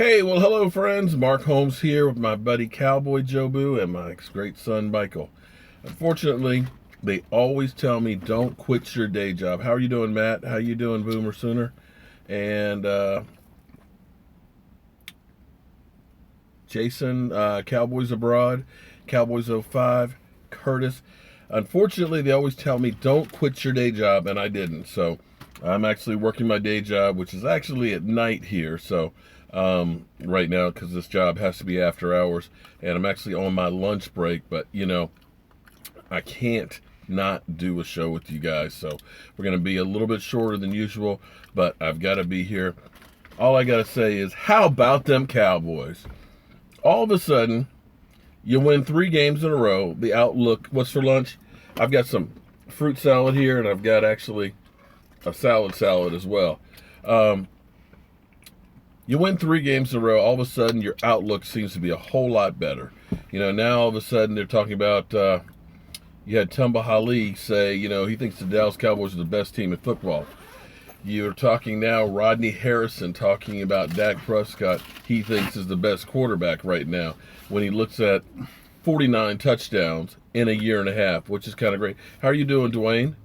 Hey, well, hello, friends. Mark Holmes here with my buddy Cowboy Jobu and my great son Michael. Unfortunately, they always tell me don't quit your day job. How are you doing, Matt? How you doing, Boomer Sooner? And Jason, Cowboys Abroad, Cowboys '05, Curtis. Unfortunately, they always tell me don't quit your day job, and I didn't. So I'm actually working my day job, which is actually at night here. So right now, because this job has to be after hours, and I'm actually on my lunch break. But I can't not do a show with you guys. So we're going to be a little bit shorter than usual, but I've got to be here. All I got to say is, how about them Cowboys? All of a sudden, you win 3 games in a row. The outlook, what's for lunch? I've got some fruit salad here, and I've got actually a salad as well. You win 3 games in a row. All of a sudden, your outlook seems to be a whole lot better. Now all of a sudden they're talking about, you had Tumba Hali say, he thinks the Dallas Cowboys are the best team in football. You're talking now, Rodney Harrison talking about Dak Prescott, he thinks is the best quarterback right now when he looks at 49 touchdowns in a year and a half, which is kind of great. How are you doing, Dwayne?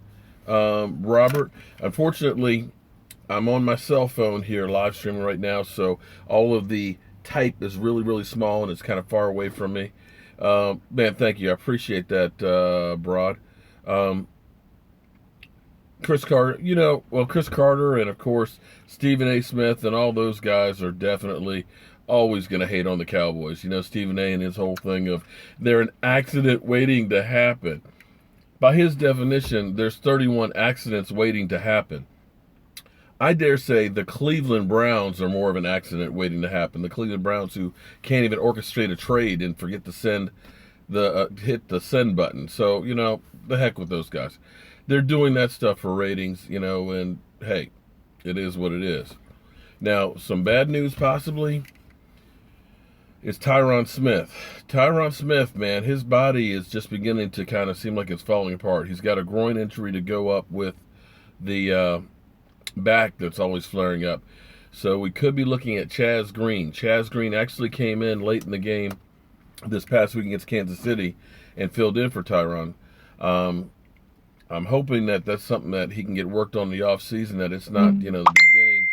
Robert? Unfortunately, I'm on my cell phone here live streaming right now, so all of the type is really, really small and it's kind of far away from me. Man, thank you. I appreciate that, Broad. Chris Carter, Chris Carter and, of course, Stephen A. Smith and all those guys are definitely always going to hate on the Cowboys. Stephen A. and his whole thing of they're an accident waiting to happen. By his definition, there's 31 accidents waiting to happen. I dare say the Cleveland Browns are more of an accident waiting to happen. The Cleveland Browns who can't even orchestrate a trade and forget to hit the send button. So, the heck with those guys. They're doing that stuff for ratings, and hey, it is what it is. Now, some bad news possibly is Tyron Smith. Tyron Smith, man, his body is just beginning to kind of seem like it's falling apart. He's got a groin injury to go up with the back that's always flaring up. So we could be looking at Chaz Green. Chaz Green actually came in late in the game this past week against Kansas City and filled in for Tyron. I'm hoping that that's something that he can get worked on in the off season, that it's not, the beginning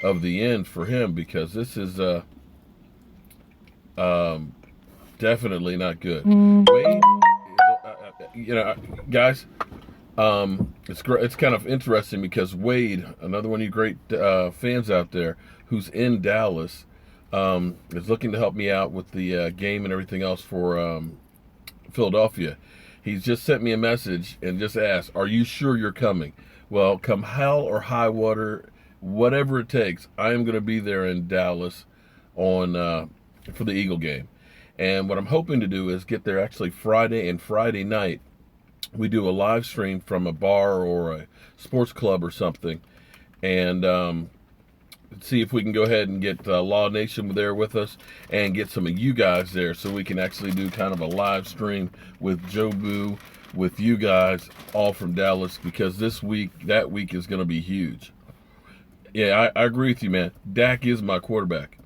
of the end for him, because this is definitely not good. Wade, guys, it's kind of interesting because Wade, another one of you great fans out there who's in Dallas, is looking to help me out with the game and everything else for Philadelphia. He's just sent me a message and just asked, are you sure you're coming? Well, come hell or high water, whatever it takes, I am going to be there in Dallas on for the Eagle game. And what I'm hoping to do is get there actually Friday and Friday night. We do a live stream from a bar or a sports club or something, and see if we can go ahead and get Law Nation there with us and get some of you guys there so we can actually do kind of a live stream with Jobu, with you guys, all from Dallas, because that week is going to be huge. Yeah, I agree with you, man. Dak is my quarterback.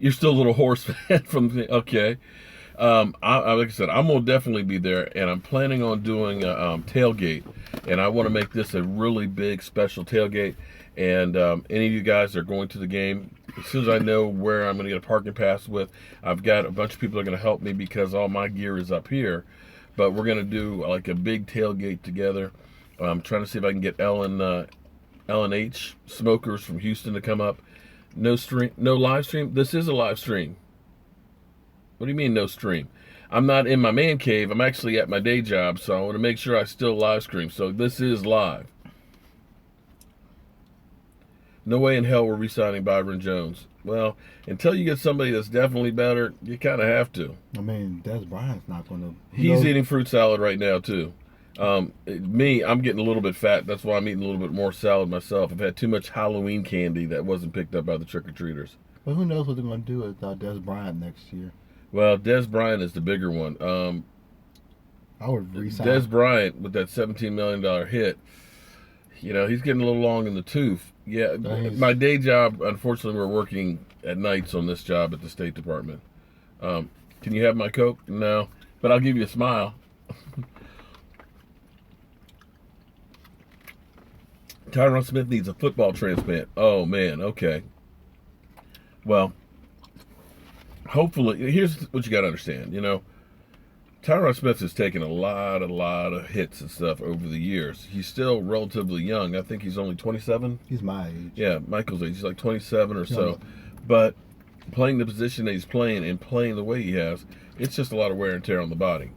You're still a little horse fan from the, okay. Like I said, I'm going to definitely be there, and I'm planning on doing a tailgate, and I want to make this a really big special tailgate. And any of you guys that are going to the game, as soon as I know where I'm going to get a parking pass with, I've got a bunch of people that are going to help me because all my gear is up here. But we're going to do like a big tailgate together. I'm trying to see if I can get Ellen H. Smokers from Houston to come up. No live stream. This is a live stream. What do you mean no stream? I'm not in my man cave. I'm actually at my day job, so I want to make sure I still live stream. So this is live. No way in hell we're re-signing Byron Jones. Well, until you get somebody that's definitely better, you kind of have to. I mean, Des Bryant's not going to... He's eating fruit salad right now, too. I'm getting a little bit fat. That's why I'm eating a little bit more salad myself. I've had too much Halloween candy that wasn't picked up by the trick-or-treaters. But who knows what they're going to do with Des Bryant next year. Well, Des Bryant is the bigger one. I would re-sign Des Bryant with that $17 million hit, he's getting a little long in the tooth. Yeah, Nice. my day job, unfortunately, we're working at nights on this job at the State Department. Can you have my Coke? No, but I'll give you a smile. Tyron Smith needs a football transplant. Oh, man, okay. Well, hopefully, here's what you got to understand. Tyron Smith has taken a lot of hits and stuff over the years. He's still relatively young. I think he's only 27. He's my age. Yeah, Michael's age. He's like 27 or so. But playing the position that he's playing and playing the way he has, it's just a lot of wear and tear on the body.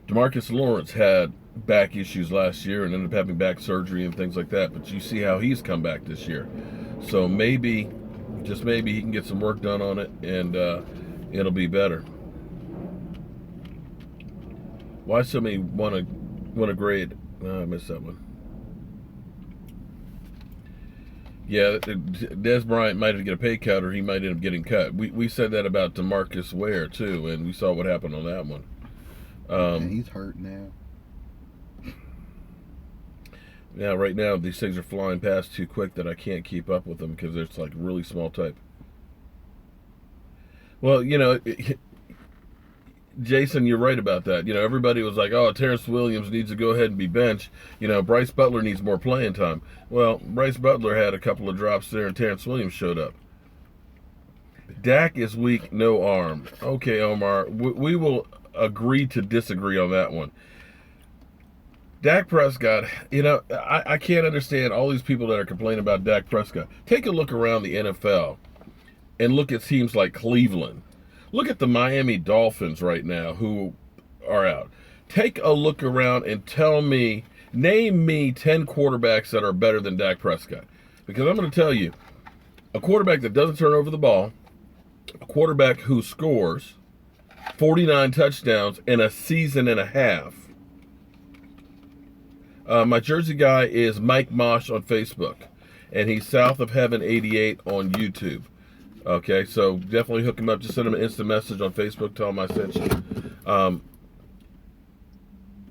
DeMarcus Lawrence had back issues last year and ended up having back surgery and things like that. But you see how he's come back this year. So maybe, just maybe, he can get some work done on it and it'll be better. Why so many want a grade? I missed that one. Yeah, Des Bryant might have to get a pay cut, or he might end up getting cut. We said that about DeMarcus Ware too, and we saw what happened on that one. And he's hurt now. Yeah, right now these things are flying past too quick that I can't keep up with them because it's like really small type. Well, Jason, you're right about that. Everybody was like, oh, Terrence Williams needs to go ahead and be benched. Bryce Butler needs more playing time. Well, Bryce Butler had a couple of drops there, and Terrence Williams showed up. Dak is weak, no arm. Okay, Omar, we will agree to disagree on that one. Dak Prescott, I can't understand all these people that are complaining about Dak Prescott. Take a look around the NFL and look at teams like Cleveland. Look at the Miami Dolphins right now who are out. Take a look around and name me 10 quarterbacks that are better than Dak Prescott. Because I'm going to tell you, a quarterback that doesn't turn over the ball, a quarterback who scores 49 touchdowns in a season and a half. My Jersey guy is Mike Mosh on Facebook, and he's South of Heaven 88 on YouTube. Okay, so definitely hook him up. Just send him an instant message on Facebook. Tell him I sent you.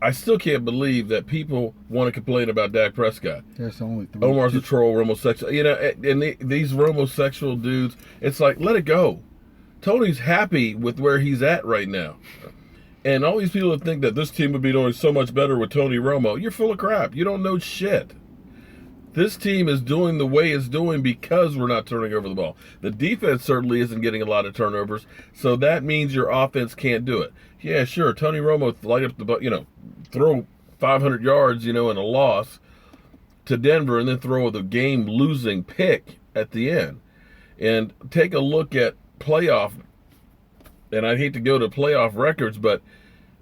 I still can't believe that people want to complain about Dak Prescott. There's only 3. Omar's a troll, homosexual. And these homosexual dudes, it's like, let it go. Tony's happy with where he's at right now. And all these people that think that this team would be doing so much better with Tony Romo, you're full of crap. You don't know shit. This team is doing the way it's doing because we're not turning over the ball. The defense certainly isn't getting a lot of turnovers, so that means your offense can't do it. Yeah, sure, Tony Romo light up the throw 500 yards, in a loss to Denver, and then throw the game-losing pick at the end. And take a look at playoff, and I hate to go to playoff records, but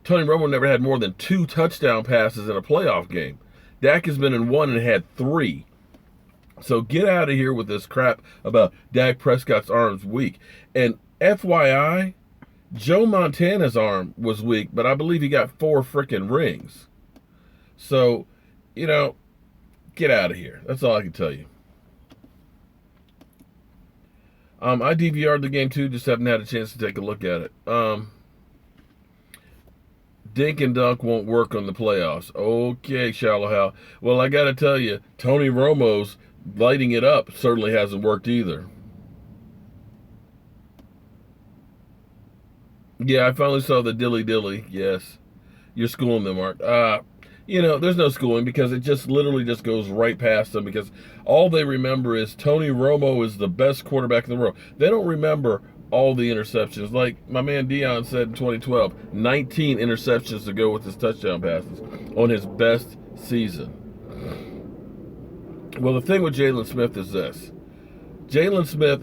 Tony Romo never had more than 2 touchdown passes in a playoff game. Dak has been in 1 and had 3. So get out of here with this crap about Dak Prescott's arm's weak. And FYI, Joe Montana's arm was weak, but I believe he got 4 freaking rings. So, get out of here. That's all I can tell you. I DVR'd the game too, just haven't had a chance to take a look at it. Dink and dunk won't work on the playoffs. Okay, Shallow Hal. Well, I got to tell you, Tony Romo's lighting it up certainly hasn't worked either. Yeah, I finally saw the dilly. Yes. You're schooling them, Mark. There's no schooling because it just literally just goes right past them because all they remember is Tony Romo is the best quarterback in the world. They don't remember all the interceptions. Like my man Dion said in 2012, 19 interceptions to go with his touchdown passes on his best season. Well, the thing with Jalen Smith is this. Jalen Smith,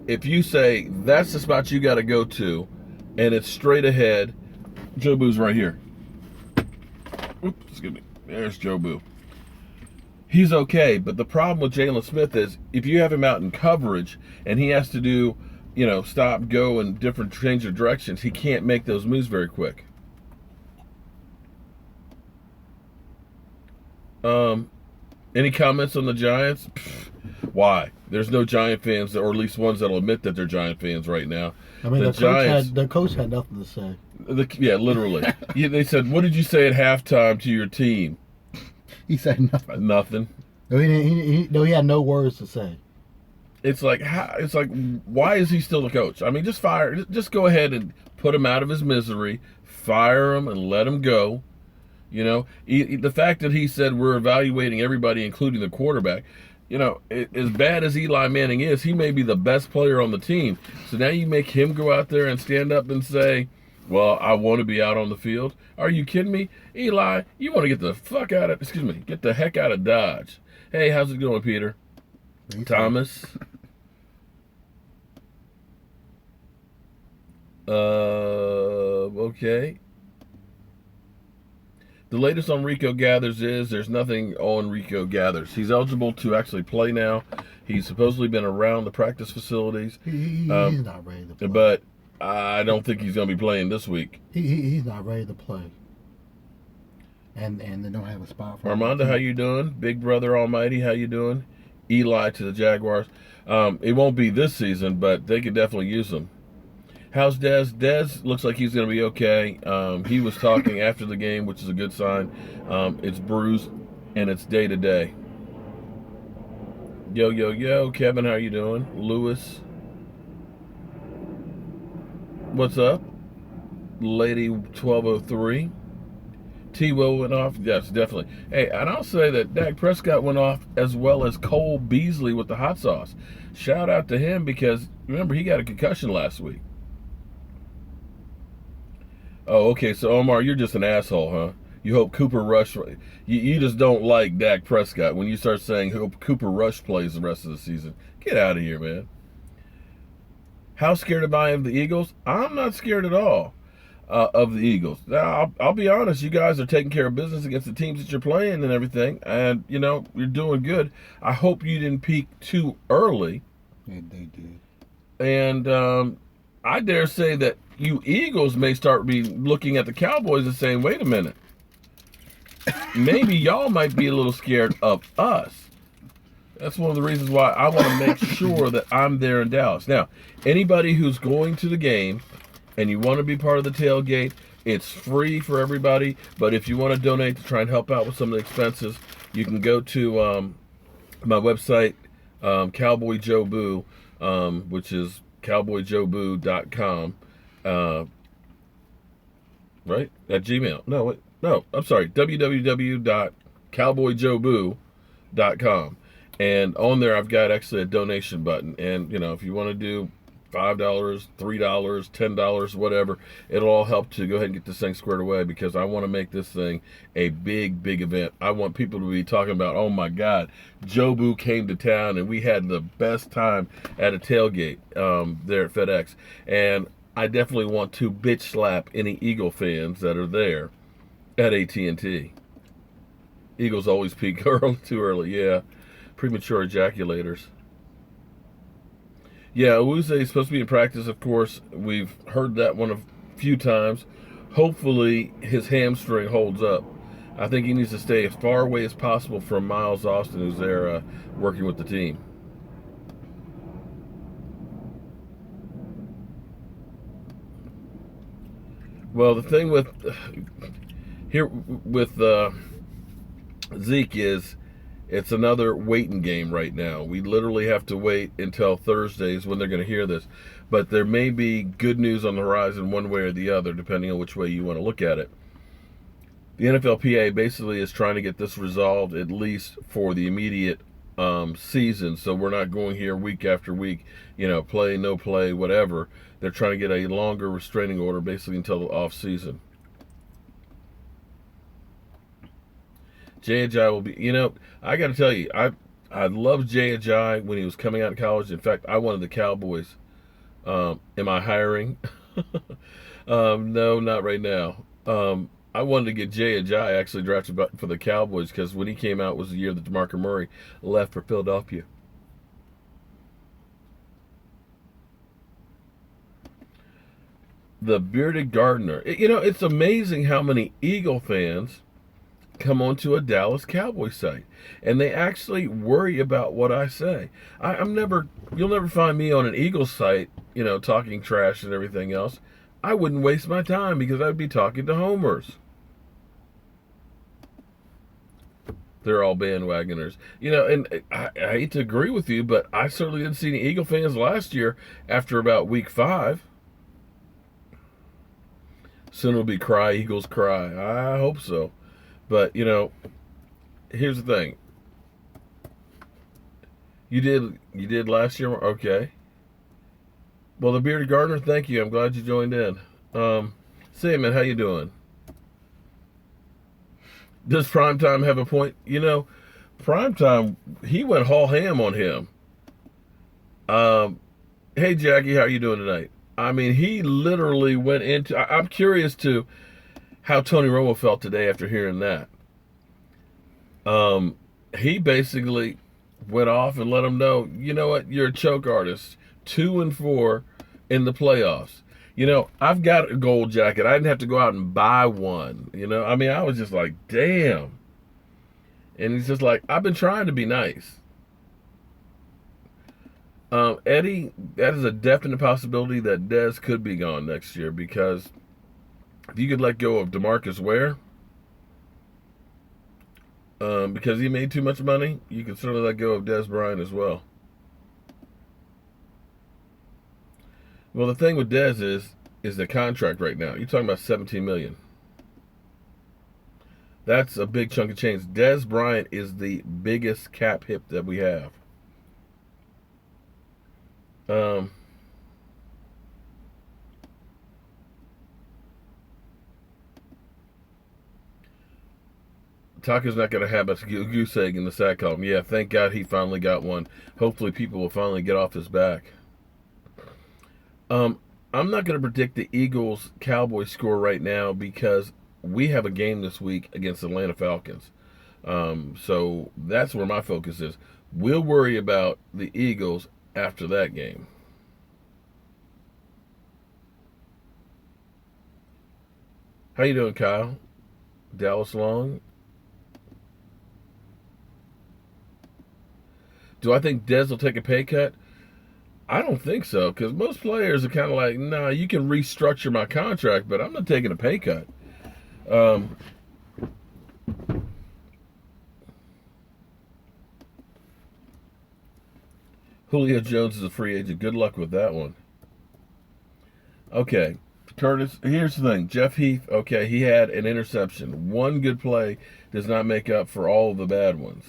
if you say that's the spot you got to go to and it's straight ahead, Jobu's right here. Oops, excuse me. There's Jobu. He's okay, but the problem with Jalen Smith is if you have him out in coverage and he has to do stop, go, and different change of directions, he can't make those moves very quick. Any comments on the Giants? Why? There's no Giant fans, or at least ones that'll admit that they're Giant fans right now. I mean, the coach had nothing to say. Yeah, literally. They said, what did you say at halftime to your team? He said nothing. Nothing. No, he had no words to say. It's like, why is he still the coach? I mean, just go ahead and put him out of his misery, fire him, and let him go. You know, the fact that he said we're evaluating everybody, including the quarterback. You know, as bad as Eli Manning is, he may be the best player on the team. So now you make him go out there and stand up and say, well, I want to be out on the field. Are you kidding me? Eli, you want to get the heck out of Dodge. Hey, how's it going, Peter? Thomas? Okay. The latest on Rico Gathers is there's nothing on Rico Gathers. He's eligible to actually play now. He's supposedly been around the practice facilities. He's not ready to play. But I don't think he's going to be playing this week. He's not ready to play. And they don't have a spot for Armando, how you doing? Big Brother Almighty, how you doing? Eli to the Jaguars. It won't be this season, but they could definitely use him. How's Dez? Dez looks like he's going to be okay. He was talking after the game, which is a good sign. It's bruised, and it's day-to-day. Yo, yo, yo. Kevin, how you doing? Lewis. What's up? Lady 1203. T-Will went off. Yes, definitely. Hey, and I'll say that Dak Prescott went off as well as Cole Beasley with the hot sauce. Shout out to him because, remember, he got a concussion last week. Oh, okay, so Omar, you're just an asshole, huh? You hope Cooper Rush... You just don't like Dak Prescott when you start saying hope Cooper Rush plays the rest of the season. Get out of here, man. How scared am I of the Eagles? I'm not scared at all of the Eagles. Now, I'll be honest, you guys are taking care of business against the teams that you're playing and everything, and, you know, you're doing good. I hope you didn't peak too early. Yeah, they did. And I dare say that you Eagles may start be looking at the Cowboys and saying, wait a minute, maybe y'all might be a little scared of us. That's one of the reasons why I want to make sure that I'm there in Dallas. Now, anybody who's going to the game and you want to be part of the tailgate, it's free for everybody. But if you want to donate to try and help out with some of the expenses, you can go to my website, CowboyJobu, which is CowboyJobu.com, right? At Gmail. No, I'm sorry, www.CowboyJobu.com. And on there, I've got actually a donation button. And, you know, if you want to do $5, $3, $10, whatever, it'll all help to go ahead and get this thing squared away because I want to make this thing a big, big event. I want people to be talking about, oh my God, Jobu came to town and we had the best time at a tailgate there at FedEx. And I definitely want to bitch slap any Eagle fans that are there at AT&T. Eagles always peak too early, yeah. Premature ejaculators. Yeah, Owuze is supposed to be in practice, of course. We've heard that one a few times. Hopefully his hamstring holds up. I think he needs to stay as far away as possible from Miles Austin, who's there working with the team. Well, the thing with Zeke is it's another waiting game right now. We literally have to wait until Thursdays when they're going to hear this. But there may be good news on the horizon one way or the other, depending on which way you want to look at it. The NFLPA basically is trying to get this resolved, at least for the immediate season. So we're not going here week after week, you know, play, no play, whatever. They're trying to get a longer restraining order basically until the off season. Jay Ajayi will be, you know, I got to tell you, I loved Jay Ajayi when he was coming out of college. In fact, I wanted the Cowboys. Am I hiring? No, not right now. I wanted to get Jay Ajayi actually drafted for the Cowboys because when he came out was the year that DeMarco Murray left for Philadelphia. The Bearded Gardener. You know, it's amazing how many Eagle fans come onto a Dallas Cowboys site and they actually worry about what I say. You'll never find me on an Eagles site, you know, talking trash and everything else. I wouldn't waste my time because I'd be talking to homers. They're all bandwagoners. And I hate to agree with you, but I certainly didn't see any Eagle fans last year after about week 5. Soon it'll be cry, Eagles cry. I hope so. But, here's the thing. You did last year? Okay. Well, the Bearded Gardener, thank you. I'm glad you joined in. Sam, how you doing? Does Primetime have a point? Primetime, he went whole ham on him. Um, hey, Jackie, how are you doing tonight? I mean, he literally went into. I'm curious to how Tony Romo felt today after hearing that. He basically went off and let him know, you know what, you're a choke artist. 2-4 in the playoffs. I've got a gold jacket. I didn't have to go out and buy one. I mean, I was just like, damn. And he's just like, I've been trying to be nice. Eddie, that is a definite possibility that Dez could be gone next year, because if you could let go of DeMarcus Ware, because he made too much money, you can certainly let go of Dez Bryant as well. Well, the thing with Dez is the contract right now. You're talking about $17 million. That's a big chunk of change. Dez Bryant is the biggest cap hit that we have. Taco's not going to have a goose egg in the sack column. Yeah, thank God he finally got one. Hopefully people will finally get off his back. I'm not going to predict the Eagles Cowboys score right now, because we have a game this week against Atlanta Falcons. So that's where my focus is. We'll worry about the Eagles after that game. How you doing, Kyle? Dallas Long? Do I think Dez will take a pay cut? I don't think so, because most players are kind of like, nah, you can restructure my contract, but I'm not taking a pay cut. Julio Jones is a free agent. Good luck with that one. Okay, Curtis, here's the thing. Jeff Heath, okay, he had an interception. One good play does not make up for all of the bad ones.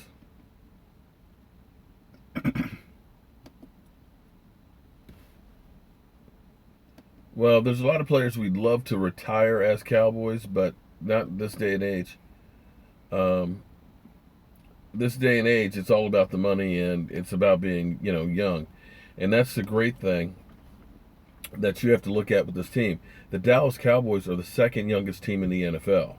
Well, there's a lot of players we'd love to retire as Cowboys, but not this day and age. Um, this day and age, it's all about the money, and it's about being, young. And that's the great thing that you have to look at with this team. The Dallas Cowboys are the second youngest team in the NFL.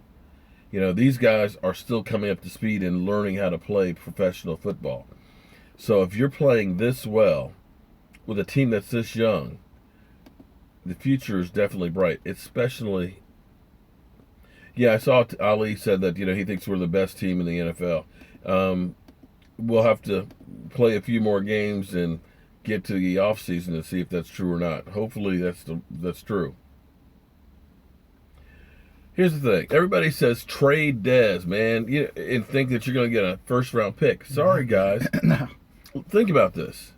These guys are still coming up to speed and learning how to play professional football. So if you're playing this well with a team that's this young, the future is definitely bright. Especially, yeah, I saw Ali said that he thinks we're the best team in the NFL. We'll have to play a few more games and get to the off season and see if that's true or not. Hopefully that's true. Here's the thing. Everybody says trade Dez, man, and think that you're going to get a first-round pick. Sorry, guys. No. Think about this.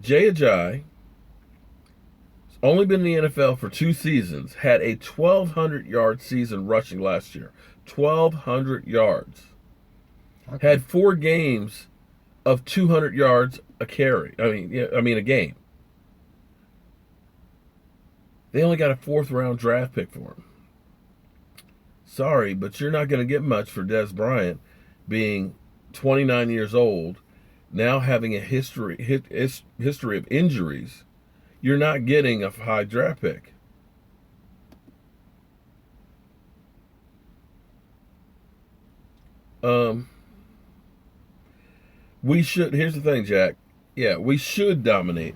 Jay Ajayi, only been in the NFL for 2 seasons, had a 1,200-yard season rushing last year. 1,200 yards. Okay. Had 4 games of 200 yards a carry. I mean a game. They only got a 4th-round draft pick for him. Sorry, but you're not going to get much for Dez Bryant, being 29 years old, now having a history of injuries. You're not getting a high draft pick. We should. Here's the thing, Jack. Yeah, we should dominate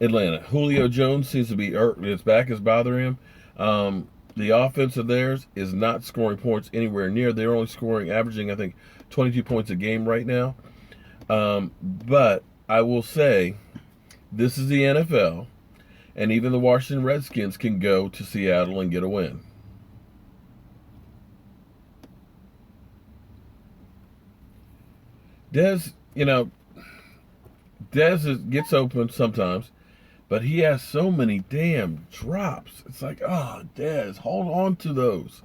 Atlanta. Julio Jones seems to be hurt. His back is bothering him. The offense of theirs is not scoring points anywhere near. They're only averaging, I think, 22 points a game right now. But I will say, this is the NFL, and even the Washington Redskins can go to Seattle and get a win. Dez, gets open sometimes, but he has so many damn drops. It's like, oh, Dez, hold on to those.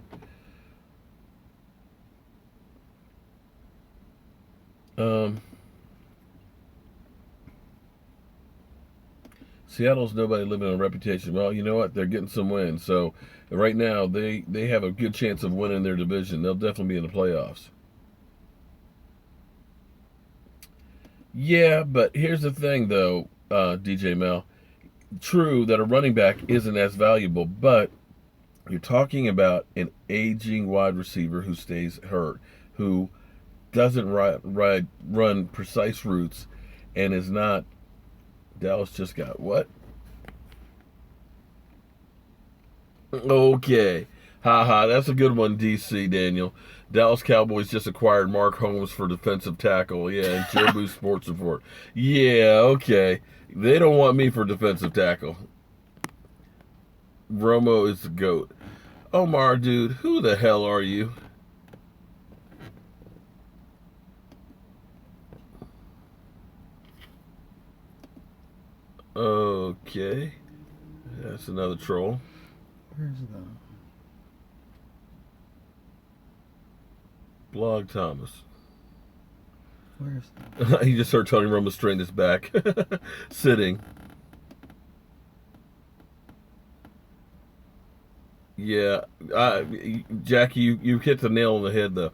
Seattle's nobody living on reputation. Well, you know what? They're getting some wins. So right now, they have a good chance of winning their division. They'll definitely be in the playoffs. Yeah, but here's the thing, though, DJ Mel. True that a running back isn't as valuable, but you're talking about an aging wide receiver who stays hurt, who doesn't run precise routes, and is not. Dallas just got what? Okay. Haha, that's a good one, DC Daniel. Dallas Cowboys just acquired Mark Holmes for defensive tackle. Yeah, Jobu Sports Report. Yeah, okay. They don't want me for defensive tackle. Romo is the GOAT. Omar, dude, who the hell are you? Okay. That's another troll. Where's the Blog Thomas. Where's He just heard Tony Romo strain his back. Sitting. Yeah. Jackie, you hit the nail on the head, though.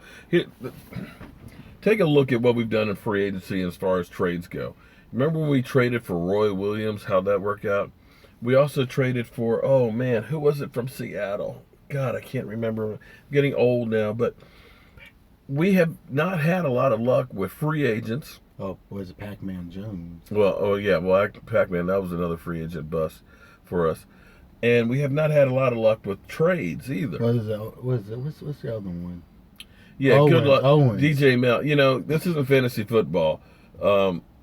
Take a look at what we've done in free agency as far as trades go. Remember when we traded for Roy Williams? How'd that work out? We also traded for, oh man, who was it from Seattle? God, I can't remember. I'm getting old now, but we have not had a lot of luck with free agents. Oh, was it Pac-Man Jones? Well, oh yeah, Pac-Man, that was another free agent bust for us. And we have not had a lot of luck with trades either. What's the other one? Yeah, Owens, good luck. Owens. DJ Mel, this isn't fantasy football.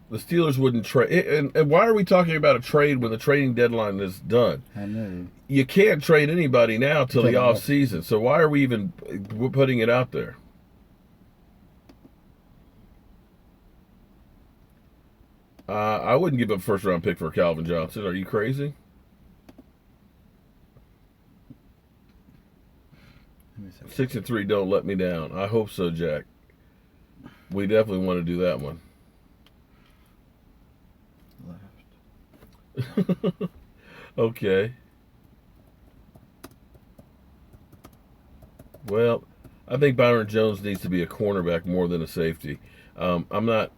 The Steelers wouldn't trade. And why are we talking about a trade when the trading deadline is done? I know. You can't trade anybody now till the off season. So why are we even putting it out there? I wouldn't give up a first round pick for Calvin Johnson. Are you crazy? Let me see. 6-3, don't let me down. I hope so, Jack. We definitely want to do that one. Left. Okay. Well, I think Byron Jones needs to be a cornerback more than a safety. I'm not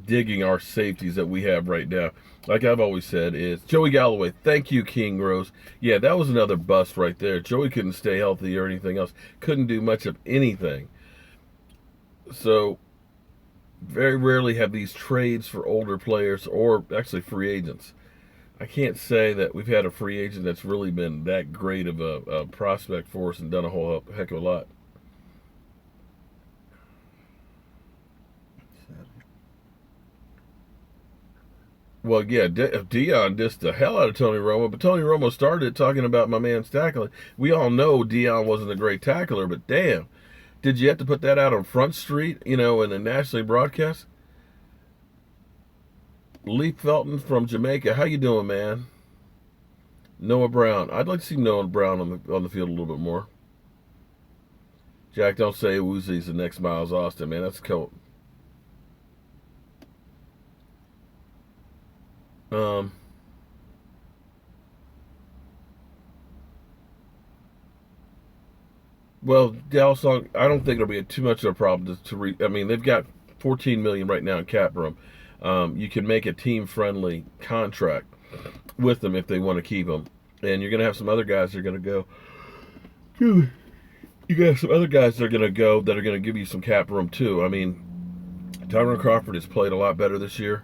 digging our safeties that we have right now. Like I've always said, is Joey Galloway. Thank you, King Rose. Yeah, that was another bust right there. Joey couldn't stay healthy or anything else. Couldn't do much of anything. So very rarely have these trades for older players or actually free agents. I can't say that we've had a free agent that's really been that great of a prospect for us and done a whole heck of a lot. Well, yeah, Dion dissed the hell out of Tony Romo, but Tony Romo started talking about my man's tackling. We all know Dion wasn't a great tackler, but damn, did you have to put that out on Front Street, in a nationally broadcast? Lee Felton from Jamaica, how you doing, man? Noah Brown, I'd like to see Noah Brown on the field a little bit more. Jack, don't say Woozy's the next Miles Austin, man. That's cool. Well, Dallas, I don't think it'll be too much of a problem I mean, they've got $14 million right now in cap room. You can make a team-friendly contract with them if they want to keep them, and you're going to have some other guys that are going to go. You got some other guys that are going to go that are going to give you some cap room too. I mean, Tyron Crawford has played a lot better this year.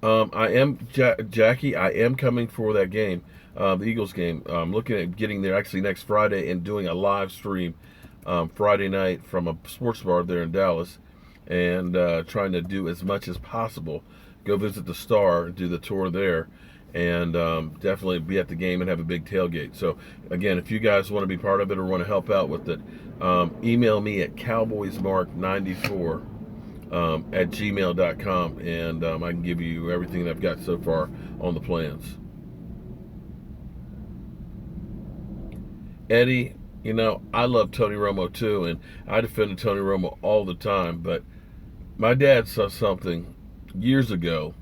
Jackie, I am coming for that game, the Eagles game. I'm looking at getting there actually next Friday and doing a live stream Friday night from a sports bar there in Dallas, and trying to do as much as possible. Go visit the Star and do the tour there, and definitely be at the game and have a big tailgate. So again, if you guys want to be part of it or want to help out with it, email me at cowboysmark94 at gmail.com, and I can give you everything that I've got so far on the plans. Eddie, I love Tony Romo too, and I defended Tony Romo all the time, but my dad saw something years ago,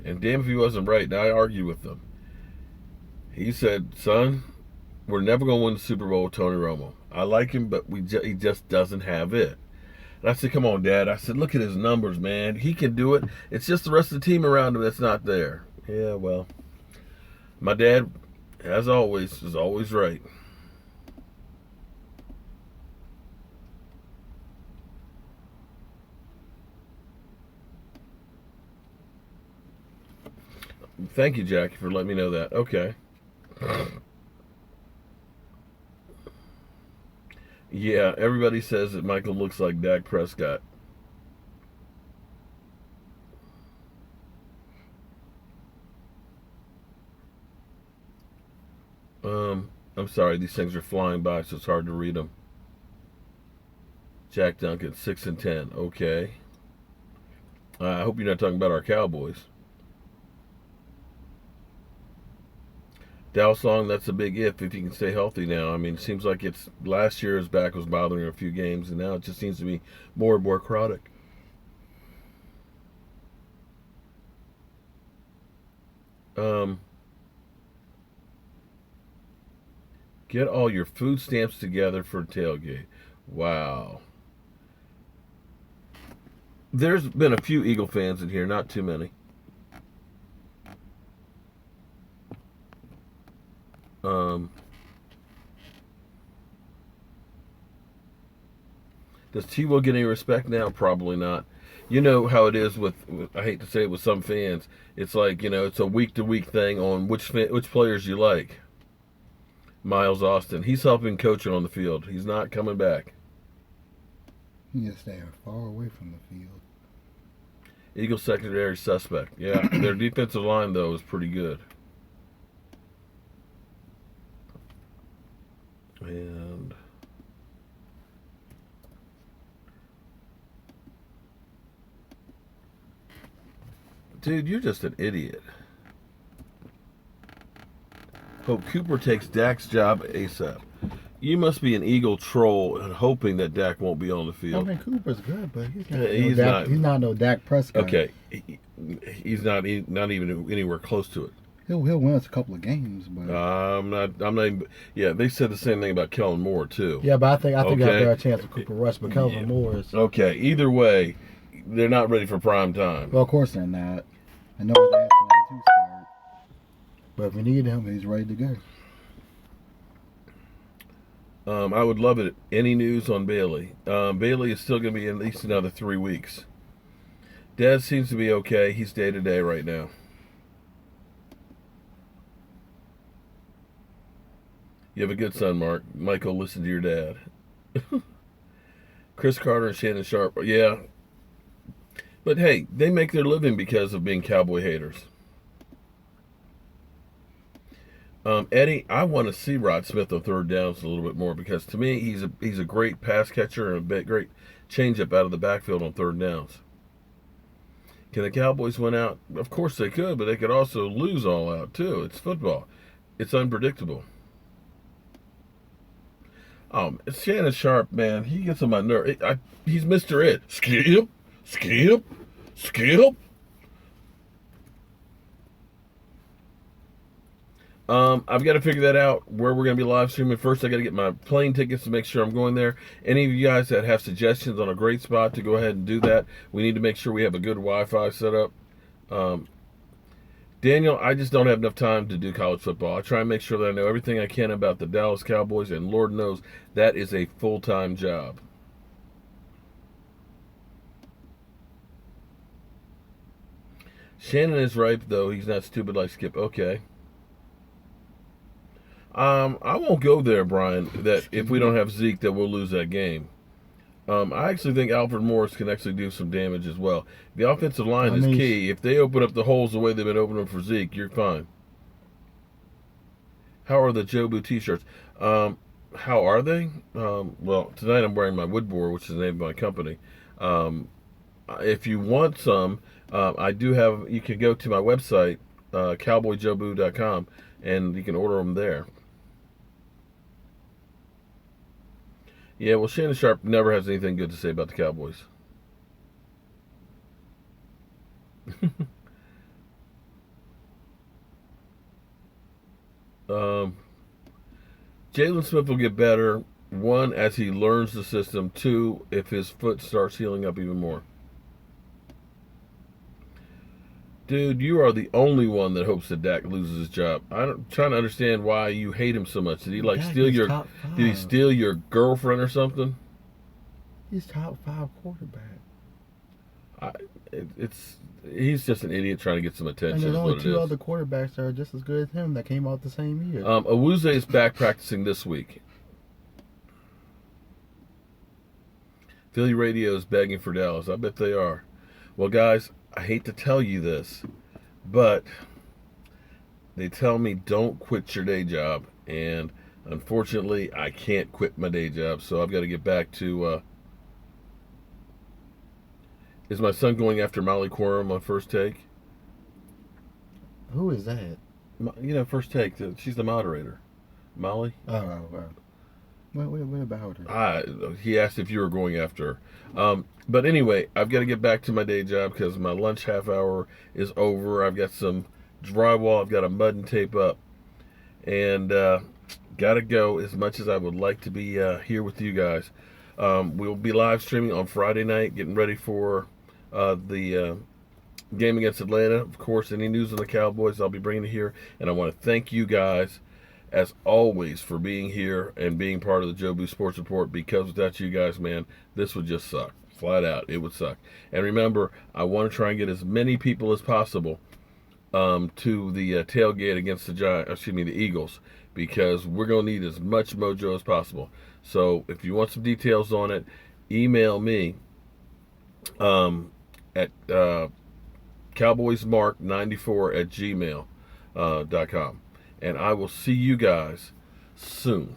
and damn if he wasn't right, and I argued with him. He said, son, we're never going to win the Super Bowl with Tony Romo. I like him, but he just doesn't have it. And I said, come on, Dad. I said, look at his numbers, man. He can do it. It's just the rest of the team around him that's not there. Yeah, well, my dad, as always, is always right. Thank you, Jackie, for letting me know that. Okay. Yeah, everybody says that Michael looks like Dak Prescott. I'm sorry, these things are flying by, so it's hard to read them. Jack Duncan, 6-10. Okay. I hope you're not talking about our Cowboys. Dallas Long, that's a big if he can stay healthy now. I mean, it seems like it's last year his back was bothering him a few games, and now it just seems to be more and more chronic. Um, get all your food stamps together for tailgate. Wow. There's been a few Eagle fans in here, not too many. Um, does T-Will get any respect now? Probably not. You know how it is with I hate to say it, with some fans. It's like, it's a week-to-week thing on which players you like. Miles Austin, he's helping coaching on the field. He's not coming back. He just stay far away from the field. Eagles secondary suspect. Yeah, their defensive line, though, is pretty good. And dude, you're just an idiot. Hope Cooper takes Dak's job ASAP. You must be an Eagle troll and hoping that Dak won't be on the I field. mean, Cooper's good, but He's not. He's not no Dak Prescott. Okay, he's not even anywhere close to it. He'll win us a couple of games, but I'm not even. Yeah, they said the same thing about Kellen Moore too. yeah, but I think Okay. we have a better chance of Cooper Rush, but Kelvin Moore is. Okay, either way, they're not ready for prime time. Well, of course they're not. I know it's after 92 start, but if we need him, he's ready to go. I would love it. Any news on Bailey? Bailey is still going to be at least another 3 weeks. Dez seems to be okay. He's day to day right now. You have a good son, Mark. Michael, listen to your dad. Chris Carter and Shannon Sharp. Yeah. But hey, they make their living because of being Cowboy haters. Eddie, I want to see Rod Smith on third downs a little bit more because to me he's a great pass catcher and a great changeup out of the backfield on third downs. Can the Cowboys win out? Of course they could, but they could also lose all out too. It's football. It's unpredictable. Shannon Sharp, man, he gets on my nerve. He's Mr. It. Skip, skip, skip. I've got to figure that out where we're going to be live streaming. First, I got to get my plane tickets to make sure I'm going there. Any of you guys that have suggestions on a great spot to go ahead and do that, we need to make sure we have a good Wi-Fi set up. Daniel, I just don't have enough time to do college football. I try and make sure that I know everything I can about the Dallas Cowboys, and Lord knows that is a full-time job. Shannon is right, though. He's not stupid like Skip. Okay. I won't go there, Brian, that if we don't have Zeke, that we'll lose that game. I actually think Alfred Morris can actually do some damage as well. The offensive line is key. If they open up the holes the way they've been opening them for Zeke, you're fine. How are the Jobu t-shirts? How are they? Well, tonight I'm wearing my Woodbore, which is the name of my company. If you want some, I do have. You can go to my website, CowboyJobu.com, and you can order them there. Yeah, well, Shannon Sharp never has anything good to say about the Cowboys. Um, Jalen Smith will get better. One, as he learns the system. Two, if his foot starts healing up even more. Dude, you are the only one that hopes that Dak loses his job. I'm trying to understand why you hate him so much. Did he Dak steal is your? top Did he 5. steal your girlfriend or something? He's top 5 quarterback. I, it's he's just an idiot trying to get some attention. And there's Is only what it 2 is. other quarterbacks that are just as good as him that came out the same year. Awuzie is back practicing this week. Philly radio is begging for Dallas. I bet they are. Well, guys, I hate to tell you this, but they tell me don't quit your day job, and unfortunately, I can't quit my day job. So I've got to get back to. Is my son going after Molly Quorum on First Take? Who is that? First Take. She's the moderator. Molly. Oh. What about her? He asked if you were going after her. But anyway, I've got to get back to my day job because my lunch half hour is over. I've got some drywall I've got to mud and tape up. And got to go as much as I would like to be here with you guys. We'll be live streaming on Friday night, getting ready for the game against Atlanta. Of course, any news on the Cowboys, I'll be bringing it here. And I want to thank you guys as always, for being here and being part of the Jobu Sports Report, because without you guys, man, this would just suck. Flat out, it would suck. And remember, I want to try and get as many people as possible to the tailgate against the Eagles, because we're going to need as much mojo as possible. So if you want some details on it, email me at cowboysmark94@gmail.com. And I will see you guys soon.